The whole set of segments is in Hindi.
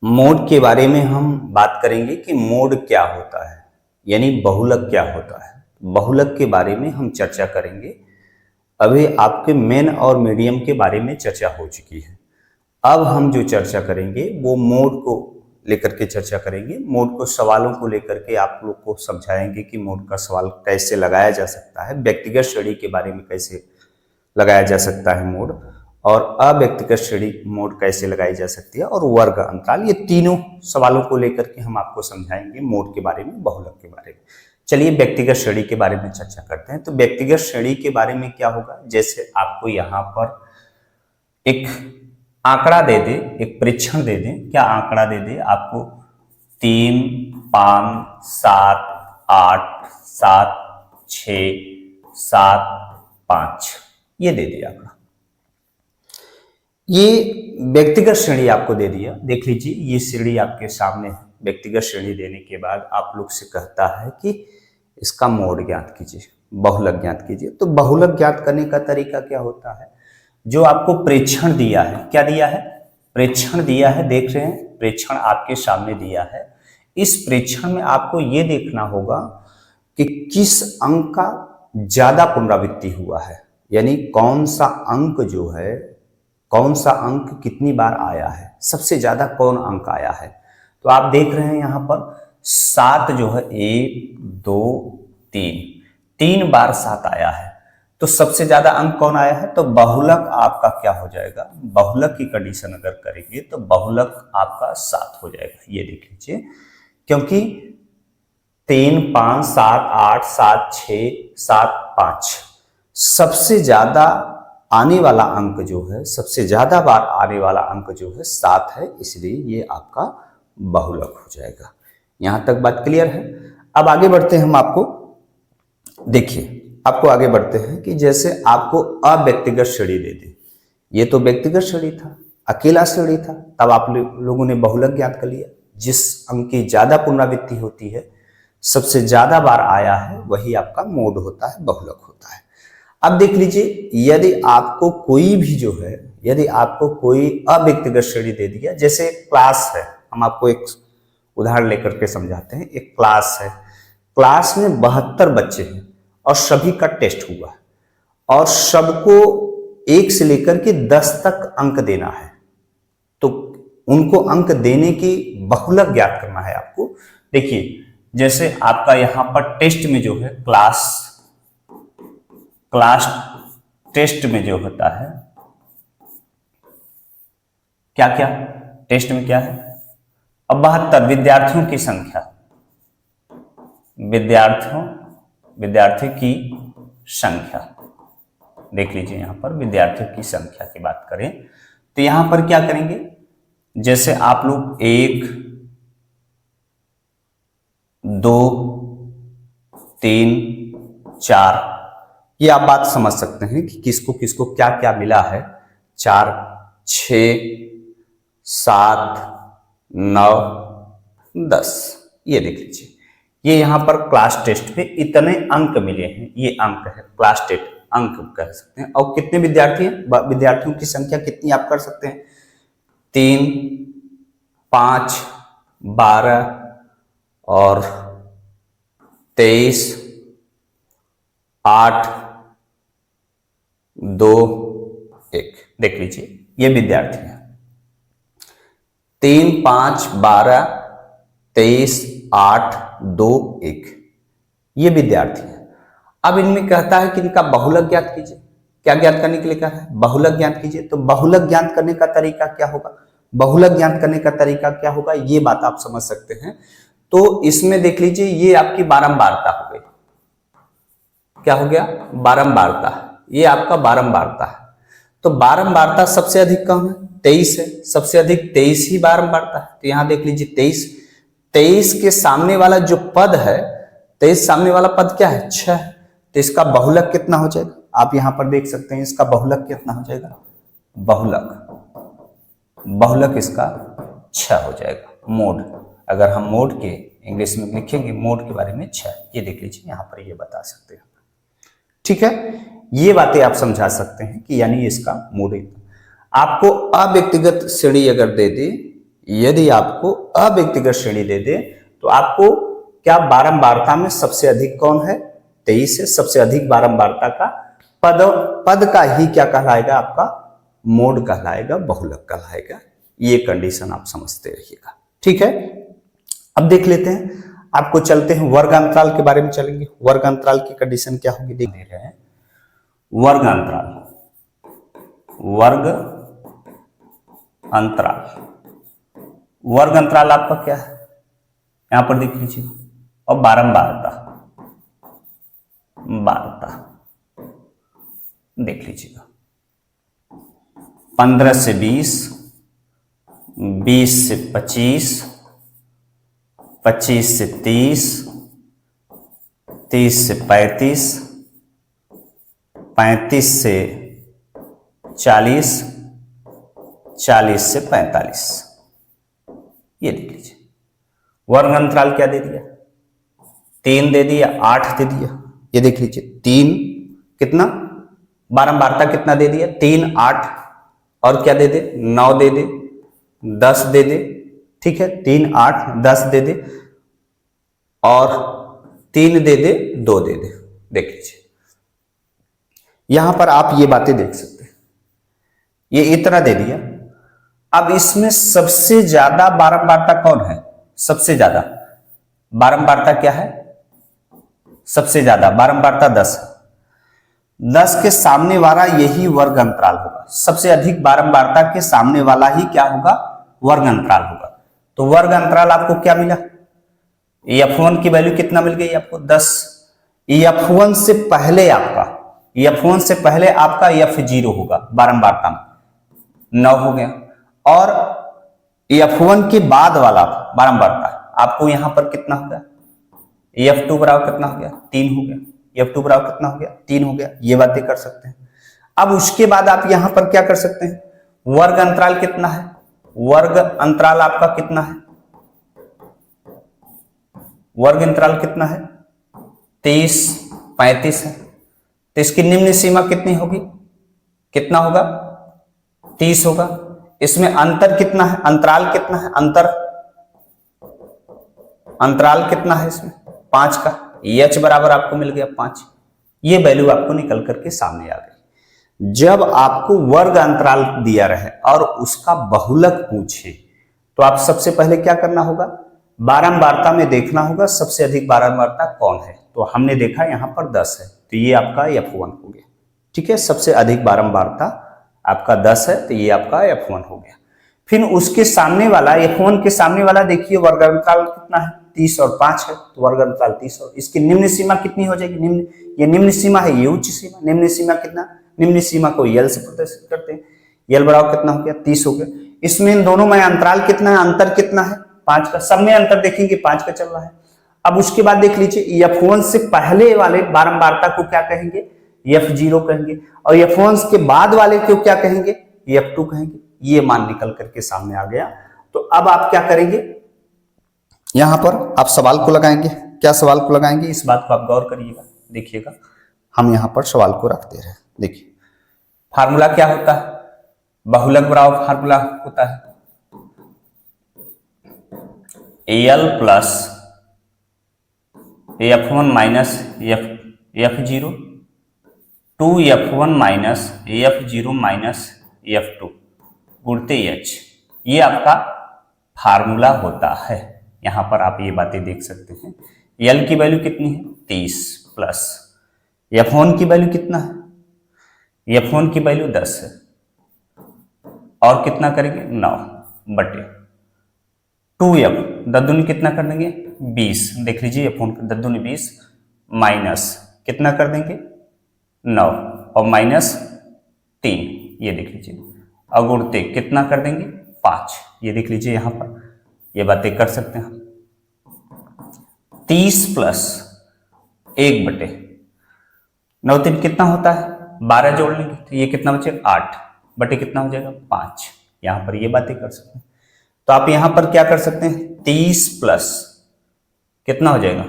मोड के बारे में हम बात करेंगे कि मोड क्या होता है, यानी बहुलक क्या होता है। बहुलक के बारे में हम चर्चा करेंगे। अभी आपके मेन और मीडियम के बारे में चर्चा हो चुकी है। अब हम जो चर्चा करेंगे वो मोड को लेकर के चर्चा करेंगे। मोड को सवालों को लेकर के आप लोग को समझाएंगे कि मोड का सवाल कैसे लगाया जा सकता है, व्यक्तिगत श्रेणी के बारे में कैसे लगाया जा सकता है मोड, और अव्यक्तिगत श्रेणी मोड कैसे लगाई जा सकती है, और वर्ग अंतराल। ये तीनों सवालों को लेकर के हम आपको समझाएंगे मोड के बारे में, बहुलक के बारे में। चलिए व्यक्तिगत श्रेणी के बारे में चर्चा करते हैं। तो व्यक्तिगत श्रेणी के बारे में क्या होगा, जैसे आपको यहाँ पर एक आंकड़ा दे दे, एक परीक्षण दे दे। क्या आंकड़ा दे दे आपको? 3, 5, 7, 8, 7, 6, 7, 5 ये दे दिया आंकड़ा। ये व्यक्तिगत श्रेणी आपको दे दिया। देख लीजिए, ये श्रेणी आपके सामने है। व्यक्तिगत श्रेणी देने के बाद आप लोग से कहता है कि इसका मोड ज्ञात कीजिए, बहुलक ज्ञात कीजिए। तो बहुलक ज्ञात करने का तरीका क्या होता है? जो आपको प्रेक्षण दिया है, क्या दिया है? प्रेक्षण दिया है। देख रहे हैं, प्रेक्षण आपके सामने दिया है। इस प्रेक्षण में आपको ये देखना होगा कि किस अंक का ज्यादा पुनरावृत्ति हुआ है, यानी कौन सा अंक जो है, कौन सा अंक कितनी बार आया है, सबसे ज्यादा कौन अंक आया है। तो आप देख रहे हैं यहाँ पर 7 जो है, 1, 2, 3 बार 7 आया है। तो सबसे ज्यादा अंक कौन आया है? तो बहुलक आपका क्या हो जाएगा? बहुलक की कंडीशन अगर करेंगे तो बहुलक आपका 7 हो जाएगा। ये देख लीजिए, क्योंकि 3, 5, 7, 8, 7, 6, 7, 5 सबसे ज्यादा आने वाला अंक जो है, सबसे ज्यादा बार आने वाला अंक जो है 7 है, इसलिए ये आपका बहुलक हो जाएगा। यहां तक बात क्लियर है। अब आगे बढ़ते हैं हम आपको, देखिए आपको आगे बढ़ते हैं कि जैसे आपको अव्यक्तिगत श्रेणी दे दे। ये तो व्यक्तिगत श्रेणी था, अकेला श्रेणी था, तब आप लोगों ने बहुलक ज्ञात कर लिया। जिस अंक की ज्यादा पुनरावृत्ति होती है, सबसे ज्यादा बार आया है, वही आपका मोड होता है, बहुलक होता है। अब देख लीजिए, यदि आपको कोई भी जो है, यदि आपको कोई अव्यक्तिगत श्रेणी दे दिया, जैसे क्लास है, हम आपको एक उदाहरण लेकर के समझाते हैं। एक क्लास है, क्लास में 72 बच्चे हैं और सभी का टेस्ट हुआ है, और सबको 1 से लेकर के 10 तक अंक देना है। तो उनको अंक देने की बहुलक ज्ञात करना है आपको। देखिए, जैसे आपका यहां पर टेस्ट में जो है, क्लास टेस्ट में जो होता है, क्या क्या टेस्ट में क्या है? अब 72 विद्यार्थियों की संख्या, विद्यार्थी की संख्या देख लीजिए। यहां पर विद्यार्थियों की संख्या की बात करें तो यहां पर क्या करेंगे? जैसे आप लोग 1, 2, 3, 4 ये आप बात समझ सकते हैं कि किसको किसको क्या क्या मिला है। 4, 6, 7, 9, 10 ये देख लीजिए। ये यहां पर क्लास टेस्ट पे इतने अंक मिले हैं, ये अंक है, क्लास टेस्ट अंक कह सकते हैं। और कितने विद्यार्थी हैं? विद्यार्थियों की संख्या कितनी आप कर सकते हैं? 3, 5, 12 और 23, 8, 2, 1 देख लीजिए, ये विद्यार्थी हैं। 3, 5, 12, 23, 8, 2, 1 ये विद्यार्थी हैं। अब इनमें कहता है कि इनका बहुलक ज्ञात कीजिए। क्या ज्ञात करने के लिए कहा है? बहुलक ज्ञात कीजिए। तो बहुलक ज्ञात करने का तरीका क्या होगा? बहुलक ज्ञात करने का तरीका क्या होगा, ये बात आप समझ सकते हैं। तो इसमें देख लीजिए, ये आपकी बारंबारता हो गई। क्या हो गया? बारंबारता। ये आपका बारंबारता है। तो बारंबारता सबसे अधिक कौन है? 23 है, सबसे अधिक 23 ही बारंबारता है। तो यहां देख लीजिए 23 के सामने वाला जो पद है, 23 सामने वाला पद क्या है? 6 है। तो इसका बहुलक कितना हो जाएगा? आप यहां पर देख सकते हैं, इसका बहुलक कितना हो जाएगा? बहुलक इसका 6 हो जाएगा। मोड, अगर हम मोड के इंग्लिश में लिखेंगे, मोड के बारे में 6, ये देख लीजिए यहां पर ये बता सकते हैं। ठीक है, ये बातें आप समझा सकते हैं कि यानी इसका मोड। आपको अव्यक्तिगत श्रेणी अगर दे दे, यदि आपको अव्यक्तिगत श्रेणी दे दे तो आपको क्या बारंबारता में सबसे अधिक कौन है, 23 है। सबसे अधिक बारंबारता का पद का ही क्या कहलाएगा, आपका मोड कहलाएगा, बहुलक कहलाएगा। ये कंडीशन आप समझते रहिएगा, ठीक है। अब देख लेते हैं, आपको चलते हैं वर्ग अंतराल के बारे में चलेंगे। वर्ग अंतराल की कंडीशन क्या होगी देख रहे हैं। वर्ग अंतराल, वर्ग अंतराल, वर्ग अंतराल आपका क्या है, यहां पर देख लीजिए। और बारंबारता, बारता देख लीजिएगा। 15 से 20, 20 से 25, 25 से 30, 30 से 35, 35 से 40, 40 से 45, ये देख लीजिए। वर्ग अंतराल क्या दे दिया, 3 दे दिया, 8 दे दिया। ये देख लीजिए 3 कितना, बारंबारता कितना दे दिया, 3, 8 और क्या दे दे, 9 दे दे, 10 दे दे, ठीक है। 3, 8, 10 दे दे और 3 दे दे, 2 दे दे। देख लीजिए यहां पर आप ये बातें देख सकते हैं, ये इतना दे दिया। अब इसमें सबसे ज्यादा बारंबारता कौन है, सबसे ज्यादा बारंबारता क्या है, सबसे ज्यादा बारंबारता 10 है। 10 के सामने वाला यही वर्ग अंतराल होगा। सबसे अधिक बारंबारता के सामने वाला ही क्या होगा, वर्ग अंतराल होगा। तो वर्ग अंतराल आपको क्या मिला, f1 की वैल्यू कितना मिल गई आपको, 10। f1 से पहले आपका, f1 से पहले आपका f0 होगा बारंबारता में, 9 हो गया। और f1 के बाद वाला बारंबारता आपको यहां पर कितना होगा, f2 बराबर कितना हो गया, 3 हो गया। f2 बराबर कितना हो गया, 3 हो गया। ये बातें कर सकते हैं। अब उसके बाद आप यहां पर क्या कर सकते हैं, वर्ग अंतराल कितना है, वर्ग अंतराल आपका कितना है, वर्ग अंतराल कितना है, 30, 35 है। तो इसकी निम्न सीमा कितनी होगी, कितना होगा, 30 होगा। इसमें अंतर कितना है, अंतराल कितना है, अंतराल कितना है इसमें, 5 का। h बराबर आपको मिल गया 5। ये वैल्यू आपको निकल करके सामने आ गई। जब आपको वर्ग अंतराल दिया रहे और उसका बहुलक पूछे तो आप सबसे पहले क्या करना होगा, बारंबारता में देखना होगा सबसे अधिक बारंबारता कौन है। तो हमने देखा यहां पर 10 है, तो ये आपका f1 हो गया, ठीक है। सबसे अधिक बारंबारता आपका 10 है, तो ये आपका f1 हो गया। फिर उसके सामने वाला, f1 के सामने वाला देखिए वर्ग अंतराल कितना है, 30 और 5 है, तो वर्ग अंतराल 30। और इसकी निम्न सीमा कितनी हो जाएगी, निम्न, ये निम्न सीमा है, ये उच्च सीमा। निम्न सीमा कितना, निम्न सीमा को यल से प्रदर्शित करते हैं। यल बराबर कितना हो गया, 30 हो गया। इसमें इन दोनों में अंतराल कितना है, अंतर कितना है, 5 का। सब में अंतर देखेंगे 5 का चल रहा है। अब उसके बाद देख लीजिए f1 से पहले वाले बारंबारता को क्या कहेंगे, f0 कहेंगे। और f1 के बाद वाले को क्या कहेंगे, f2 कहेंगे। ये मान निकल करके सामने आ गया। तो अब आप क्या करेंगे, यहां पर आप सवाल को लगाएंगे। क्या सवाल को लगाएंगे, इस बात को आप गौर करिएगा, देखिएगा। हम यहां पर सवाल को रखते रहे। देखिए फार्मूला क्या होता है, बहुलक बराबर फार्मूला होता है L plus f1 minus f0 2f1 minus f0 minus f2 गुणते h। ये आपका फार्मूला होता है। यहां पर आप ये बातें देख सकते हैं। L की वैल्यू कितनी है, 30 प्लस f1 की वैल्यू कितना है, f1 की वैल्यू 10 है। और कितना करेंगे, 9 बटे 2f, दद्दुनी कितना कर देंगे, 20। देख लीजिए f1 दद्दुनी 20 माइनस कितना कर देंगे, 9 और माइनस 3, ये देख लीजिए। अगुणते कितना कर देंगे, 5। ये देख लीजिए यहां पर, ये बातें कर सकते हैं। 30 प्लस 1 बटे 9 3 कितना होता है, 12 जोड़ लेंगे तो ये कितना बचेगा, 8 बटे कितना हो जाएगा, 5। यहां पर ये बातें कर सकते हैं। तो आप यहां पर क्या कर सकते हैं, 30 प्लस कितना हो जाएगा,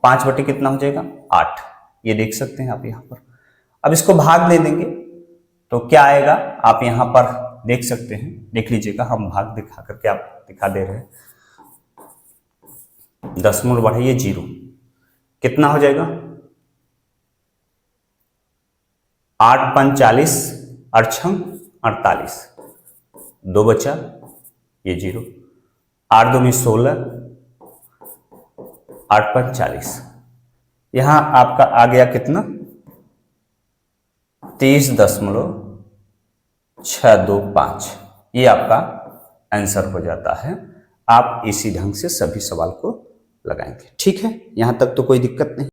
5 बटे कितना हो जाएगा, 8। ये देख सकते हैं आप यहां पर। अब इसको भाग दे देंगे तो क्या आएगा, आप यहां पर आप देख सकते हैं, देख लीजिएगा, हम भाग दिखा करके आप दिखा दे रहे हैं। 10 बढ़ाइए 0, कितना हो जाएगा? 8 5 40, 8 6 48, 2 बचा, ये 0, 8 2 में 16, 8 5 40, यहां आपका आ गया कितना? 30.625। ये आपका आंसर हो जाता है। आप इसी ढंग से सभी सवाल को लगाएंगे। ठीक है, यहां तक तो कोई दिक्कत नहीं।